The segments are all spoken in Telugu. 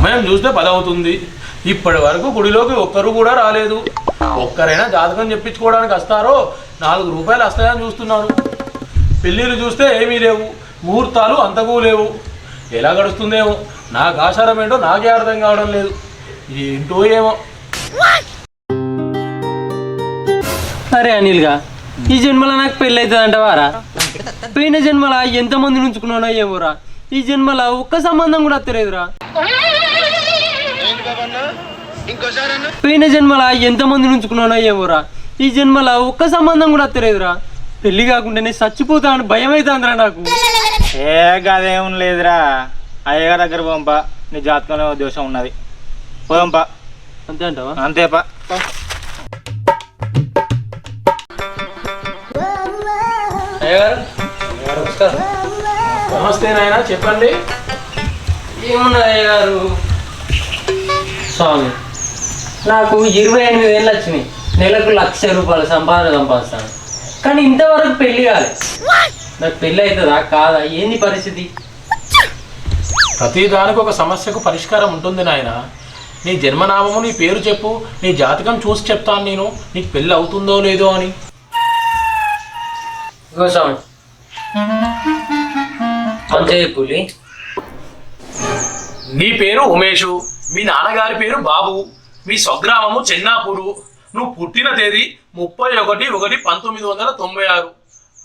సమయం చూస్తే 10 అవుతుంది. ఇప్పటి వరకు గుడిలోకి ఒక్కరు కూడా రాలేదు. ఒక్కరైనా జాతకం చెప్పించుకోవడానికి వస్తారో 4 రూపాయలు వస్తాయని చూస్తున్నాను. పెళ్ళిళ్ళు చూస్తే ఏమీ లేవు, ముహూర్తాలు అంతకు లేవు. ఎలా గడుస్తుందేమో, నాకు ఆచారం ఏంటో నాకే అర్థం కావడం లేదు. ఏంటో ఏమో. అరే అనిల్గా, ఈ జన్మలో నాకు పెళ్ళి అవుతుంది అంటవారా? పోయిన జన్మల ఎంతమంది నుంచుకున్నానో ఏమోరా, ఈ జన్మల ఒక్క సంబంధం కూడా వస్తలేదురా. పోయిన జన్మల ఎంతమంది నుంచుకున్నానో ఏమోరా, ఈ జన్మల ఒక్క సంబంధం కూడా వస్తలేదురా. పెళ్లి కాకుండానే చచ్చిపోతాను భయం అవుతుందిరా నాకు. ఏ గదేం లేదురా, అయ్యగారి దగ్గర పంప, నీ జాతకంలో దోషం ఉన్నది. పోదంపా. అంతే అంటావా? అంతేపా. నమస్తే నాయనా, చెప్పండి. ఏమున్నా అయ్యగారు? స్వామి, నాకు 28 ఏళ్ళు వచ్చినాయి. నెలకు 1,00,000 రూపాయలు సంపాదిస్తాను. కానీ ఇంతవరకు పెళ్లి కాలేదు. నాకు పెళ్ళి అవుతుందా కాదా? ఏంది పరిస్థితి? ప్రతి దానికి ఒక సమస్యకు పరిష్కారం ఉంటుంది నాయన. నీ జన్మనామము, నీ పేరు చెప్పు, నీ జాతకం చూసి చెప్తాను నేను, నీకు పెళ్ళి అవుతుందో లేదో అని. స్వామి పులి, నీ పేరు ఉమేషు, మీ నాన్నగారి పేరు బాబు, మీ స్వగ్రామము చెన్నాపూరు, నువ్వు పుట్టిన తేదీ 31/1/1996.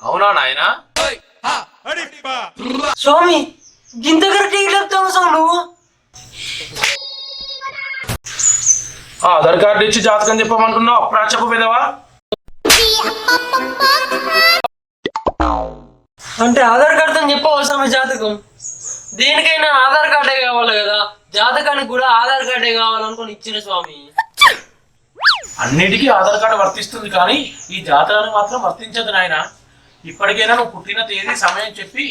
అవునా నాయనా? స్వామి గింత కరెక్ట్ చెప్తాను స్వామి నువ్వు. ఆధార్ కార్డు ఇచ్చి జాతకం చెప్పమంటున్నావు, అప్రాచపు విధవా. అంటే ఆధార్ కార్డుతో చెప్పవా స్వామి జాతకం? దేనికైనా ఆధార్ కార్డే కావాలి కదా, జాతకానికి కూడా ఆధార్ కార్డే కావాలనుకుని ఇచ్చిన స్వామి. అన్నిటికీ ఆధార్ కార్డు వర్తిస్తుంది, కానీ ఈ జాతకానికి మాత్రం వర్తించదు నాయన. ఇప్పటికైనా నువ్వు పుట్టిన తేదీ సమయం చెప్పి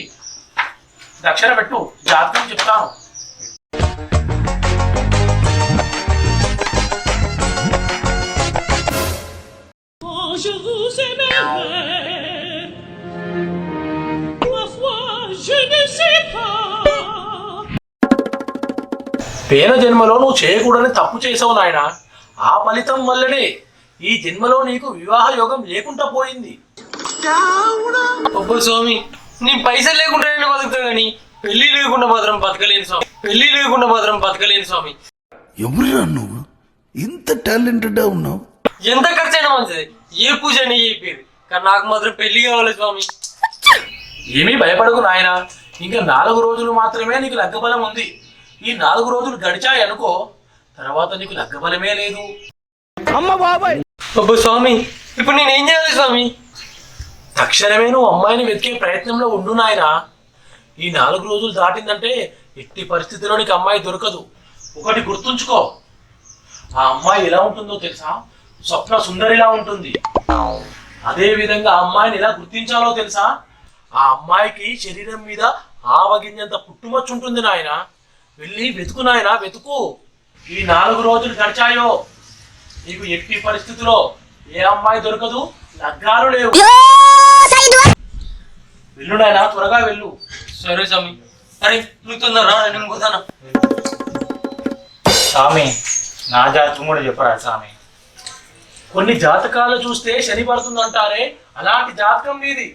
దక్షిణ పెట్టు, జాతకం చెప్తాను. పేన జన్మలో నువ్వు చేయకూడని తప్పు చేసావు నాయన. ఆ ఫలితం వల్లనే ఈ జన్మలో నీకు వివాహ యోగం లేకుండా పోయింది. అబ్బో స్వామి, నీ పైసలు లేకుండా బతుకుతా కానీ పెళ్లి లేకుండా మాత్రం బతకలేను స్వామి. స్వామి, ఎవరురా నువ్వు? ఇంత టాలెంటెడ్ ఉన్నావు. ఎంత ఖర్చు అయినా మంచిది, ఏ పూజ అని చెప్పేది, కానీ నాకు మాత్రం పెళ్లి కావాలి స్వామి. ఏమీ భయపడకు నాయన, ఇంకా 4 రోజులు మాత్రమే నీకు లగ్గబలం ఉంది. ఈ 4 రోజులు గడిచాయి అనుకో, తర్వాత నీకు లగ్గబలమే లేదు. అబ్బో స్వామి, ఇప్పుడు నేనేం చేయాలి స్వామి? తక్షణమే నువ్వు అమ్మాయిని వెతికే ప్రయత్నంలో ఉండు నాయన. ఈ 4 రోజులు దాటిందంటే ఎట్టి పరిస్థితిలో నీకు అమ్మాయి దొరకదు. ఒకటి గుర్తుంచుకో, ఆ అమ్మాయి ఎలా ఉంటుందో తెలుసా? స్వప్న సుందరిలా ఉంటుంది. అదే విధంగా ఆ అమ్మాయిని ఎలా గుర్తించాలో తెలుసా? ఆ అమ్మాయికి శరీరం మీద ఆవగింజంత పుట్టుమచ్చు ఉంటుంది నాయన. వెళ్ళి వెతుకు నాయన, వెతుకు. ఈ 4 రోజులు గడిచాయో నీకు ఎట్టి పరిస్థితిలో ఏ అమ్మాయి దొరకదు, లగ్గాలు లేవు. వెళ్ళు నాయన, త్వరగా వెళ్ళు. సరే స్వామి. అరే నువ్వు తొందరరా, నేను పోతాను. స్వామి, నా జాతకం కూడా చెప్పరా స్వామి? కొన్ని జాతకాలు చూస్తే శని పడుతుందంటారే, అలాంటి జాతకం నీది.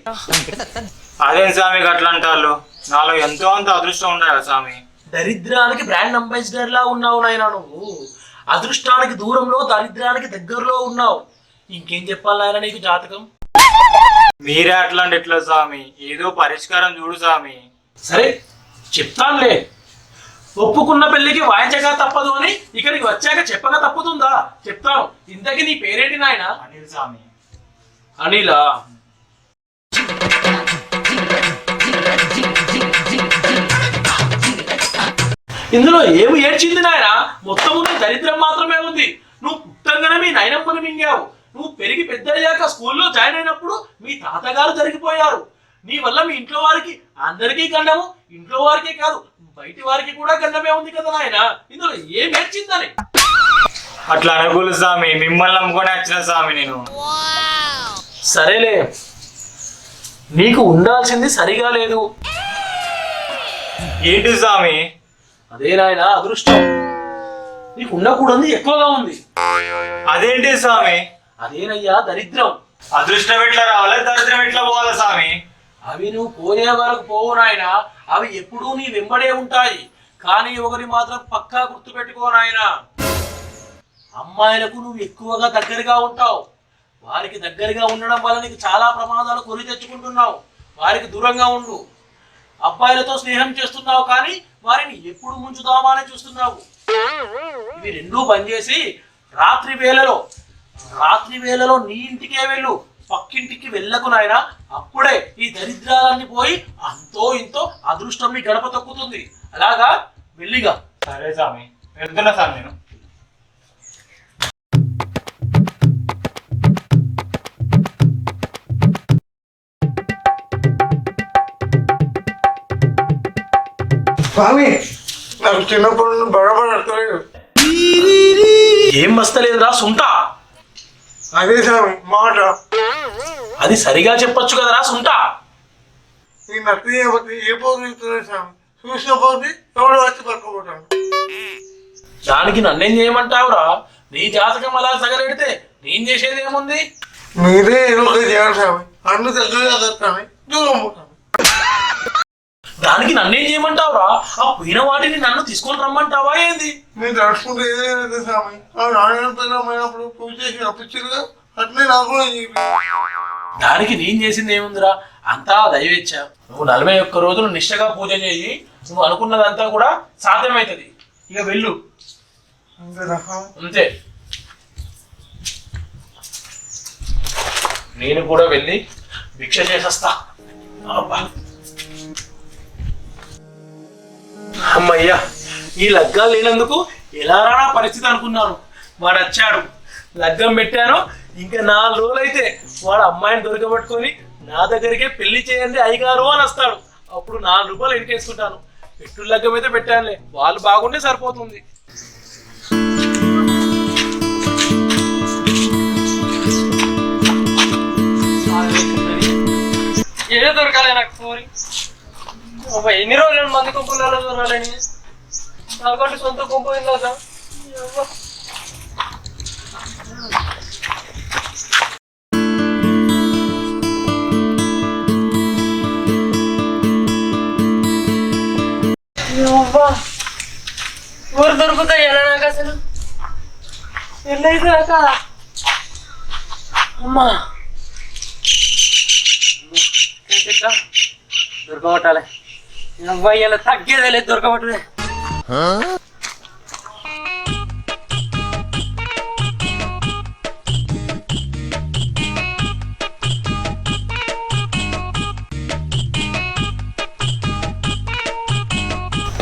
అదే స్వామి అట్లా అంటారు. నాలో ఎంతో అంత అదృష్టం ఉండాలి స్వామి. దరిద్రానికి బ్రాండ్ అంబాసిడర్ లా ఉన్నావు నాయన నువ్వు. అదృష్టానికి దూరంలో, దరిద్రానికి దగ్గరలో ఉన్నావు. ఇంకేం చెప్పాలి నాయన నీకు జాతకం? మీరే అట్లా అంటే ఎట్లా స్వామి? ఏదో పరిష్కారం చూడు స్వామి. సరే చెప్తానులే. ఒప్పుకున్న పెళ్లికి వాయించగా తప్పదు అని ఇక్కడికి వచ్చాక చెప్పక తప్పుతుందా? చెప్తాను. ఇంతకీ నీ పేరేంటి నాయన? అనిల్ స్వామి. అనిలా? ఇందులో ఏమి ఏడ్చింది నాయన? మొత్తం దరిద్రం మాత్రమే ఉంది. నువ్వు పుట్టంగానే మీ నాయనమ్మని మింగావు. నువ్వు పెరిగి పెద్దయ్యాక స్కూల్లో జాయిన్ అయినప్పుడు మీ తాతగారు జరిగిపోయారు. నీ వల్ల మీ ఇంట్లో వారికి అందరికీ గండము, ఇంట్లో వారికే కాదు బయటి వారికి కూడా గండమే ఉంది కదా నాయన. ఇందులో ఏం ఏడ్చిందని? అట్లా అనుకూలు స్వామి, మిమ్మల్ని నమ్ముకొని వచ్చిన స్వామి నేను. సరేలే, నీకు ఉండాల్సింది సరిగా లేదు. ఏంటి స్వామి? అదే నాయన అదృష్టం. నీకు ఉండకూడదు ఎక్కువగా ఉంది. అదేంటి స్వామి? అదేనయ్యా దరిద్రం. అదృష్టం ఎట్లా రావాలి, దరిద్రం ఎట్లా పోవాలి స్వామి? అవి నువ్వు పోయే వరకు పోవు నాయన, అవి ఎప్పుడూ నీ వెంబడే ఉంటాయి. కానీ ఒకటి మాత్రం పక్కా గుర్తుపెట్టుకో నాయన, అమ్మాయిలకు నువ్వు ఎక్కువగా దగ్గరగా ఉంటావు. వారికి దగ్గరగా ఉండడం వల్ల నీకు చాలా ప్రమాదాలు కొని తెచ్చుకుంటున్నావు. వారికి దూరంగా ఉండు. అబ్బాయిలతో స్నేహం చేస్తున్నావు కానీ వారిని ఎప్పుడు ముంచుదామని చూస్తున్నావు. ఇవి రెండూ బంద్ చేసి రాత్రి వేళలో నీ ఇంటికే వెళ్ళు, పక్కింటికి వెళ్ళకు నాయన. అప్పుడే ఈ దరిద్రాలన్నీ పోయి అంతో ఇంతో అదృష్టం నీ గడప తొక్కుతుంది. అలాగా వెళ్ళిగా. సరే స్వామి, వెళ్తున్నా స్వామి నేను. స్వామి నాకు చిన్నప్పుడు బడబడలేదు. ఏం వస్తలేదురా సుంటా? అదే స్వామి మాట. అది సరిగా చెప్పొచ్చు కదరా సుంటా. ఈ నచ్చి ఏ పోతుంది స్వామి, చూసిన పోతే ఎవడు వచ్చి పట్టుకోబోతాను. దానికి నన్నేం చేయమంటావురా? నీ జాతకం అలా తగలెడితే నేను చేసేది ఏముంది? మీరే ఏదో ఒకటి చేయాలి స్వామి. అన్ని దగ్గరగా దొరకాలి, దూరం పోతాను. దానికి నన్నేం చేయమంటావురా? ఆ పోయిన వాటిని నన్ను తీసుకొని రమ్మంటావా ఏంది? నేను తడుచుకుంటే ఏదైతే స్వామి, ఆ నారాయణ పిల్లమైనప్పుడు పూజ చేసి అప్పించారుగా, అట్నే నాకు కూడా దానికి నేను చేసింది ఏముందిరా? అంతా దయవేచ్ఛ. నువ్వు 41 రోజులు నిష్ఠగా పూజ చేయి, నువ్వు అనుకున్నదంతా కూడా సాధ్యమవుతుంది. ఇక వెళ్ళు అంతే. నేను కూడా వెళ్ళి భిక్ష చేసేస్తా. అబ్బా అమ్మయ్యా, ఈ లగ్గాలు లేనందుకు ఎలా రానా పరిస్థితి అనుకున్నాను. వాడు వచ్చాడు, లగ్గం పెట్టాను. ఇంకా 4 రోజులైతే వాడు అమ్మాయిని దొరకబట్టుకొని నా దగ్గరికే పెళ్లి చేయండి అయ్యగారు అని వస్తాడు. అప్పుడు 4 రూపాయలు ఎడికేసుకుంటాను. పెట్టు లగ్గం అయితే పెట్టానులే, వాళ్ళు బాగుంటే సరిపోతుంది. ఏదో దొరకాలి నాకు ఫోన్. ఎన్ని రోజులు మంది గుంపులలో దొరకాలని నాకంటే సొంత గుంపు అయిందా సార్? ఊరు దొరుకుతాయి ఎలా నాకు అసలు? ఎల్లైతే కాదా అమ్మా దొరకబట్టాలి. అబ్బాయిలా తగ్గేదే లేదు, దొరకబట్టలే.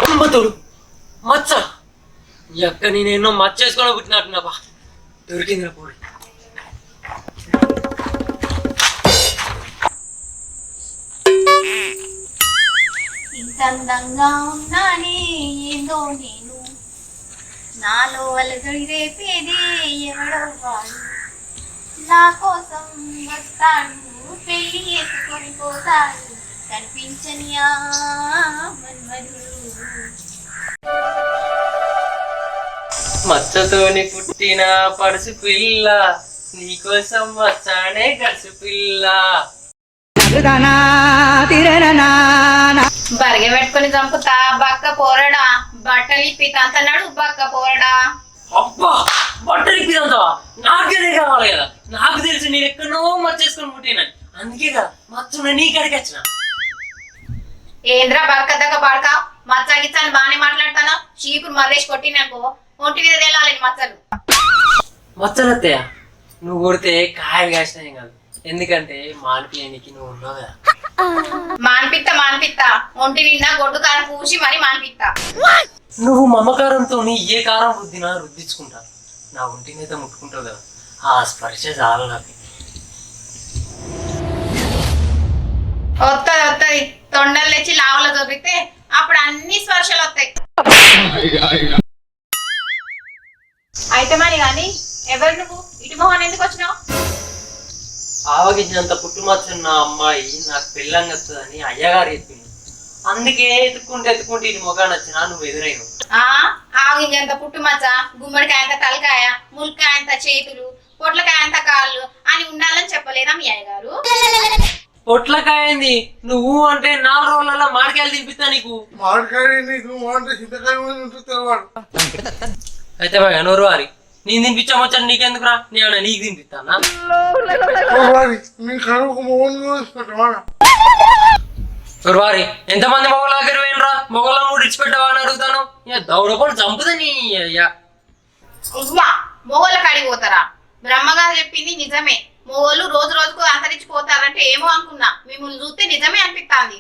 అమ్మతుడు మచ్చ ఎక్క నేనేన్నో మచ్చ వేసుకొని పుట్టినట్టున్నావా? దొరికింది పోయి. ఇంత అందంగా ఉన్నానే ఏందో నేను, నాలో అలజడి రేపేది ఎవడో వాడు, నా కోసం వస్తాడు పెళ్లి చేసుకొని పోతాడు కనిపించని ఆ మన్మధుడు. మచ్చతోని పుట్టిన పడుసు పిల్ల, నీకోసం వచ్చానే గడుసు పిల్ల. బరిగె పెట్టుకుని చంపుతా బక్క పోరడా, బట్టలు ఇప్పి తంతన్నాడు బక్క పోరడా. అబ్బా బట్టలు ఇప్పిదంతావా? నాకేదే కావాలి కదా. నాకు తెలిసి నేను ఎక్కడో మచ్చేసుకొని పుట్టినాను, అందుకేగా మచ్చున నీ కడికి వచ్చిన. ఏంద్రా బక్క దగ్గ పడక మచ్చగిచ్చాను బాగానే మాట్లాడతాను. చీపురు మల్లేసి కొట్టిననుకో ఒంటి మీద తేలాలి మచ్చలు. మచ్చలు వస్తాయ? నువ్వు కొడితే కాయలు కాసినాయి కాదు, ఎందుకంటే మానిపియనికి నువ్వు ఉన్నావు కదా. మాన్పిత్తా ఒంటి నిండా గొడ్డు కారం పూసి మరి మాన్పిత్తా. నువ్వు మమకారంతో ఏ కారం రుద్దినా రుద్దించుకుంటా, నా ఒంటి మీద ముట్టుకుంటావు కదా, ఆ స్పర్శ చాలు నాకు. వస్తుంది తొండలు తెచ్చి లావలో దొరికితే అప్పుడు అన్ని స్పర్శలు వస్తాయి. అయితే మరి కానీ ఎవరు నువ్వు? ఇటు మొహన్ ఎందుకు వచ్చినావు? ఆవగించినంత పుట్టుమచ్చున్న అమ్మాయి నాకు పెళ్ళంగొస్తుందని అయ్యగారు చెప్పింది. అందుకే ఎత్తుకుంటే ఇది మొగాన్ని వచ్చినా నువ్వు ఎదురైను. ఆగింజంత పుట్టు మచ్చ, గుమ్మడికాయంత తలకాయ, ములకాయంత చేతులు, పొట్లకాయంత కాళ్ళు అని ఉండాలని చెప్పలేదా మీ అయ్య గారు? పొట్లకాయంది నువ్వు అంటే 4 రోజులలో మామిడికాయలు తినిపిస్తా నీకు. మామిడికాయ నీకు అంటే చింతకాయ ఉంటుంది వాడు. అయితే బాగా నోరు వారి నేను తినిపించామొచ్చాను నీకెందుకురా, నేను నీకు తినిపిస్తానా? నీ కడుపు మొగలు పెట్టవాడా? నోరు వారి ఎంతమంది మొగల దగ్గర పోయినరా, మొగలను కూడా ఇచ్చిపెట్టావా అని అడుగుతాను. దౌడపడి చంపుదని అయ్యా మొగోళ్ళ కాడికి పోతారా? బ్రహ్మగారు చెప్పింది నిజమే. మొగోళ్ళు రోజు రోజుకు అంతరించిపోతారంటే ఏమో అనుకున్నా, మిమ్మల్ని చూస్తే నిజమే అనిపిస్తాంది.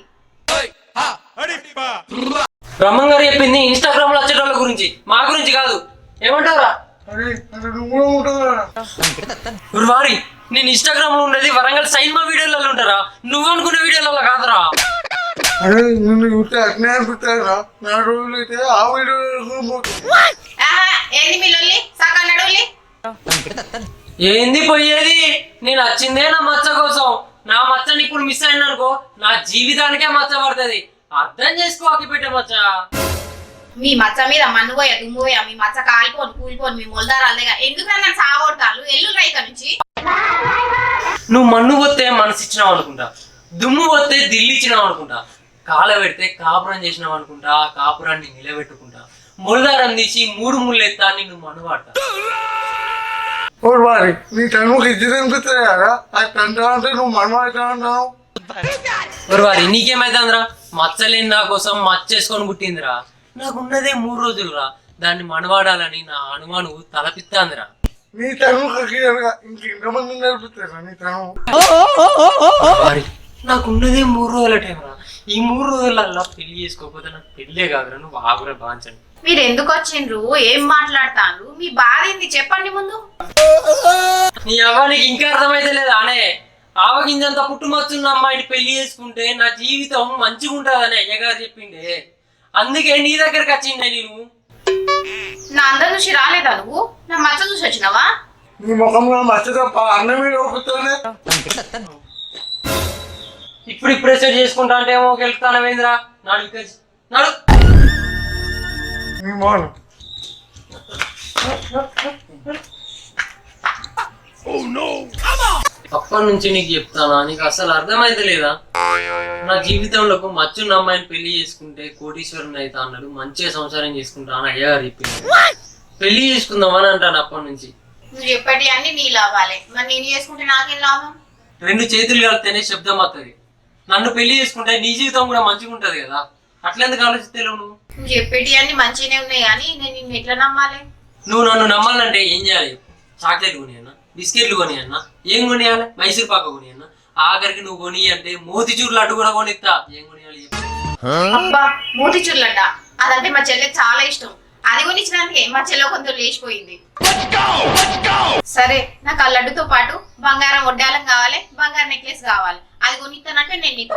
బ్రహ్మంగారు చెప్పింది ఇన్స్టాగ్రామ్ లో వచ్చేటోళ్ళ గురించి, మా గురించి కాదు. ఏమంటావురా? అరే నువ్వు కూడా ఉంటుందా? వారి నేను ఇన్స్టాగ్రామ్ లో ఉండేది వరంగల్ సైన్మా వీడియోలలో ఉంటారా, నువ్వు అనుకున్న వీడియోలలో కాదురా. అరే నిన్ను చూస్తే అట్నే అనిపిస్తారా? 4 రోజులు అయితే ఆ వీడియో ఏంది మీ లొల్లి? సగం నడువులి. ఏంది పోయేది? నేను వచ్చిందే నా మచ్చ కోసం. నా మచ్చని ఇప్పుడు మిస్ అయిన అనుకో నా జీవితానికే మచ్చ పడుతుంది. అర్థం చేసుకో అక్కిపెట్టే మచ్చ. మీ మచ్చ మీద మన్నుపోయా దుమ్ముపోయా, మీ మచ్చ కాలిపోను కూలిపోను, మీ మొలదారాలేగా ఎందుకన్నా సాగొడతాను ఎల్లు రైక నుంచి. నువ్వు మన్ను పోతే మనసు ఇచ్చినావు అనుకుంటా, దుమ్ము పోతే దిల్లు ఇచ్చినావు అనుకుంటా, కాల పెడితే కాపురం చేసినావు అనుకుంటా, కాపురాన్ని నిలబెట్టుకుంటా, ములదారం తీసి 3 ముళ్ళు ఎత్తా నిన్ను మన్ను పడతా. వారి నీ తనుకు ఇద్దరు అనిపిస్తాయి కదా, అది తండ్రి అంటే నువ్వు మనమైతే అంటావు. వారి నీకేమైతుందిరా? మచ్చలేని నా కోసం మచ్చేసుకొని పుట్టిందిరా. నాకున్నదే 3 రోజులురా, దాన్ని మనవాడాలని నా అనుమాను తలపిస్తాందిరా. నీ తనుకు ఇంకెంతమంది నడిపిస్తారా నీ తను? నాకున్నదే 3 రోజుల టైంరా. ఈ 3 రోజులల్లా పెళ్లి చేసుకోకపోతే నాకు పెళ్ళే కాదురా. నువ్వు ఆగురా బాంచండి. మీరు ఎందుకు వచ్చిండ్రు? ఏం మాట్లాడతాను? మీ బాధ ఏంది చెప్పండి ముందు. నీ అవ్వానికి ఇంకా అర్థమైతే లేదా అనే? ఆవగింజంత పుట్టుమచ్చున్న అమ్మాయిని పెళ్లి చేసుకుంటే నా జీవితం మంచిగా ఉంటుందని అయ్యగారు చెప్పిండే. అందుకే నీ దగ్గరకు వచ్చిండే నేను. నా అందరి నుంచి రాలేదా నువ్వు? నా మచ్చ చూసి వచ్చినావా? నీ ముఖంలో మచ్చ తప్ప అన్నం మీద ఒప్పుతానే. ఇప్పుడే సెట్ చేసుకుంటా అంటే ఏమో గెలుస్తానవేంద్రా. నాడు నాడు నీ మోను అప్పటి నుంచి నీకు చెప్తానా, నీకు అసలు అర్థమైతే లేదా? నా జీవితంలో మచ్చున్న అమ్మాయిని పెళ్లి చేసుకుంటే కోటీశ్వరుని అవుతా అన్నాడు, మంచిగా సంసారం చేసుకుంటా అని అయ్యగారు చెప్పింది. పెళ్లి చేసుకుందామని అంటాను అప్పటి నుంచి. నువ్వు చెప్పటి అన్ని నీ లాభాలే, మరి నేను చేసుకుంటే నాకేం లాభం? 2 చేతులు కలిస్తేనే శబ్దం వస్తుంది. నన్ను పెళ్లి చేసుకుంటే నీ జీవితం కూడా మంచిగా ఉంటది కదా, అట్లెందుకు ఆలోచిస్తలేవు నువ్వు? నువ్వు చెప్పేటి అన్ని మంచిగానే ఉన్నాయి కానీ నేను నిన్ను ఎట్లా నమ్మాలి? నువ్వు నన్ను నమ్మాలంటే ఏం చేయాలి? చాక్లెట్ కొనియన్నా, బిస్కెట్లు కొనియన్నా, ఏం కొనియాలి? మైసూర్ పాక కొనియన్నా, ఆఖరికి నువ్వు కొని అంటే మోతిచూర్ లడ్డు కూడా కొనిస్తా. ఏం కొనియాలి? అబ్బా మోతిచూర్ లడ్డా, అదంటే మా చెల్లెకి చాలా ఇష్టం. అది కొనిచ్చినందుకే మా చెల్లె కొంచెం లేచిపోయింది. సరే నాకు ఆ లడ్డుతో పాటు బంగారం వడ్డాలం కావాలి, బంగారం నెక్లెస్ కావాలి. అది కొనిస్తానంటే నేను నీకు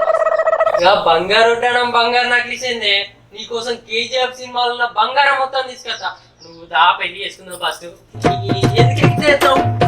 బంగారు వడ్డానం బంగారు నక్లీస్ ఏందే? నీకోసం కేజీఎఫ్ సినిమాలో బంగారం మొత్తం తీసుకొస్తా. నువ్వు దా పెళ్లి చేసుకుందావు ఫస్ట్. ఎందుకు